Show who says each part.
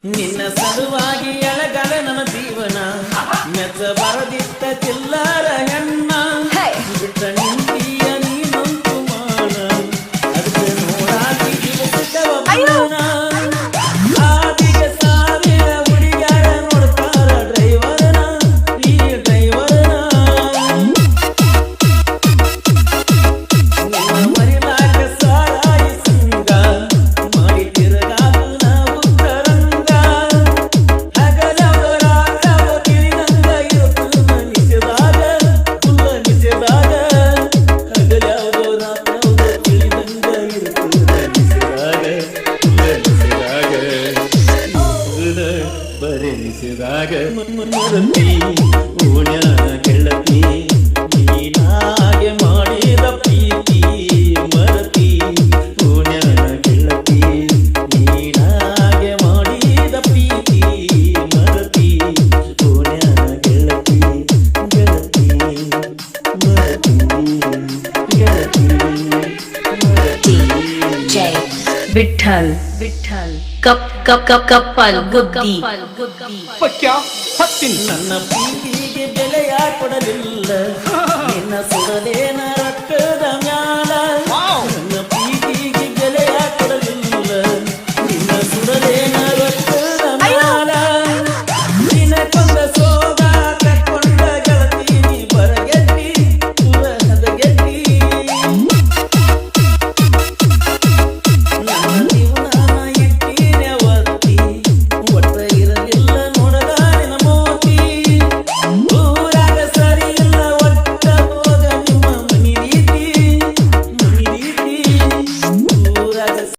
Speaker 1: ನಿನ್ನ ಸಲುವಾಗಿ ಎಳಗಲ ನನ್ನ ಜೀವನ ಮೆಚ್ಚ ಬರದಿತ್ತ ಚಿಲ್ಲರ ಹೆಣ್ಣ ಬಿಟ್ಟ ನಿಂತಿಯ ನೀನಂತು ಮಾನ ಅದಕ್ಕೆ ನೋಡಾಕಿ ದಿವಸವ ಬಣ್ಣ ಆದಿಗೆ ಸಾವಿರ ಹುಡುಗ್ಯಾರ ನೋಡ್ತಾರ ಡ್ರೈವರ್ನ ಈ ಡ್ರೈವರ್ನ ನಿನ್ನ ಮರಿಲಾಕ ಸಾರಾಯಿ ಸಂಗ ಮಾಡಿ ತಿರುಗಾದು ನಾವು ತರಂಗ ಹಗಲವರಾಗವ ತಿಳಿದಂಗ ಇರುತ್ತ ನಿಜದಾಗ ಫುಲ್ಲ ನಿಜದಾಗ ಹಗಲವರಾಗವ ತಿಳಿದಂಗ ಇರುತ್ತ ನಿಜದಾಗ ಫುಲ್ಲ ನಿಜದಾಗ ಬರೆ ನಿಜದಾಗ ಮರತಿ ಓಣ್ಯಾನ ಗೆಳತಿ ನೀನಾಗೆ ಮಾಡಿದ ಪ್ರೀತಿ ಮರತಿ ಓಣ್ಯಾನ ಗೆಳತಿ ನೀನಾಗೆ ಮಾಡಿದ ಪ್ರೀತಿ ಮರತಿ ಓಣ್ಯಾನ ಗೆಳತಿ ಗೆಳತಿ ಮರತಿ ಗೆಳತಿ ಮರತಿ
Speaker 2: जय विठ्ठल विठ्ठल कप कप कप कपल गुद्दी
Speaker 3: ಪಕ್ಯ ಹತ್ತಿನ
Speaker 1: ನನ್ನ ಪ್ರೀತಿಗೆ ಬೆಲೆಯ ಕೊಡಲಿಲ್ಲ ನಿನ್ನ ಸುಡಲೇನ